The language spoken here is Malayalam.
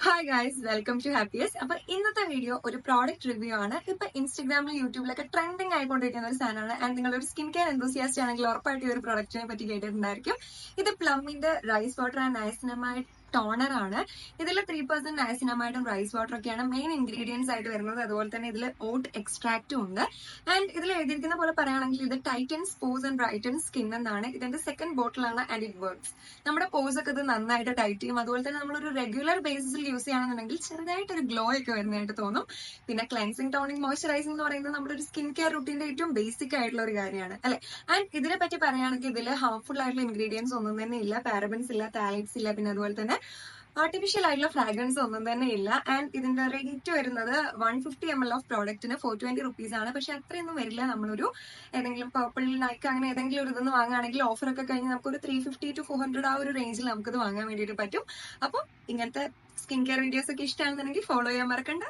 Hi guys, welcome to ഹാപ്പിയസ്. അപ്പൊ ഇന്നത്തെ വീഡിയോ ഒരു പ്രോഡക്റ്റ് റിവ്യൂ ആണ്. ഇപ്പൊ ഇൻസ്റ്റാഗ്രാമിലും യൂട്യൂബിലൊക്കെ ട്രെൻഡിങ് ആയിക്കൊണ്ടിരിക്കുന്ന ഒരു സാധനമാണ്. ആൻഡ് നിങ്ങൾ ഒരു സ്കിൻ കെയർ എന്തൂസിയാസ്റ്റ് ആണെങ്കിൽ ഉറപ്പായിട്ട് ഈ ഒരു പ്രൊഡക്റ്റിനെ പറ്റി കേട്ടിട്ടുണ്ടായിരിക്കും. ഇത് പ്ലമ്മിന്റെ rice water and niacinamide toner ആണ്. ഇതിൽ 3% നയസിനമൈഡും റൈസ് വാട്ടർ ഒക്കെയാണ് മെയിൻ ഇൻഗ്രീഡിയൻസ് ആയിട്ട് വരുന്നത്. അതുപോലെ തന്നെ ഇതിൽ ഓട്ട് എക്സ്ട്രാക്റ്റും ഉണ്ട്. ആൻഡ് ഇതിൽ എഴുതിയിരിക്കുന്ന പോലെ പറയുകയാണെങ്കിൽ ഇത് tightens pores and brighten skin എന്നാണ്. ഇതിന്റെ സെക്കൻഡ് ബോട്ടിലാണ് ആൻഡ് ഇറ്റ് വർക്ക്സ്. നമ്മുടെ പോസ് ഒക്കെ ഇത് നന്നായിട്ട് ടൈറ്റ് ചെയ്യും. അതുപോലെ തന്നെ നമ്മളൊരു റെഗുലർ ബേസിസിൽ യൂസ് ചെയ്യുകയാണെന്നുണ്ടെങ്കിൽ ചെറുതായിട്ടൊരു ഗ്ലോ ഒക്കെ വരുന്നതായിട്ട് തോന്നും. പിന്നെ ക്ലെൻസിങ്, ടോണിങ്, മോയ്സ്ചറൈസിംഗ് എന്ന് പറയുന്നത് നമ്മുടെ ഒരു സ്കിൻ കെയർ റുട്ടീന്റെ ഏറ്റവും ബേസിക് ആയിട്ടുള്ള ഒരു കാര്യമാണ് അല്ലെ. ആൻഡ് ഇതിനെ പറ്റി പറയുകയാണെങ്കിൽ ഇതിൽ ഹാർംഫുൾ ആയിട്ടുള്ള ഇൻഗ്രീഡിയൻസ് ഒന്നും തന്നെ ഇല്ല. പാരബൻസ് ഇല്ല, താലൈറ്റ്സ് ഇല്ല, പിന്നെ അതുപോലെ തന്നെ ആർട്ടിഫിഷ്യൽ ആയിട്ടുള്ള ഫ്രാഗ്രൻസ് ഒന്നും തന്നെ ഇല്ല. ആൻഡ് ഇതിന്റെ റേറ്റ് വരുന്നത് 150 ml ഓഫ് പ്രോഡക്റ്റിന് 420 റുപ്പീസ് ആണ്. പക്ഷെ അത്രയൊന്നും വരില്ല. നമ്മളൊരു ഏതെങ്കിലും പർപ്പിൾ, നൈക്ക് അങ്ങനെ ഏതെങ്കിലും ഒരു ഇതൊന്ന് വാങ്ങുകയാണെങ്കിൽ ഓഫർ ഒക്കെ കഴിഞ്ഞ് നമുക്കൊരു 350 to 400 ആ ഒരു റേഞ്ചിൽ നമുക്കിത് വാങ്ങാൻ വേണ്ടിയിട്ട് പറ്റും. അപ്പോൾ ഇങ്ങനത്തെ സ്കിൻ കെയർ വീഡിയോസ് ഒക്കെ ഇഷ്ടമാണെന്നുണ്ടെങ്കിൽ ഫോളോ ചെയ്യാൻ മറക്കണ്ട.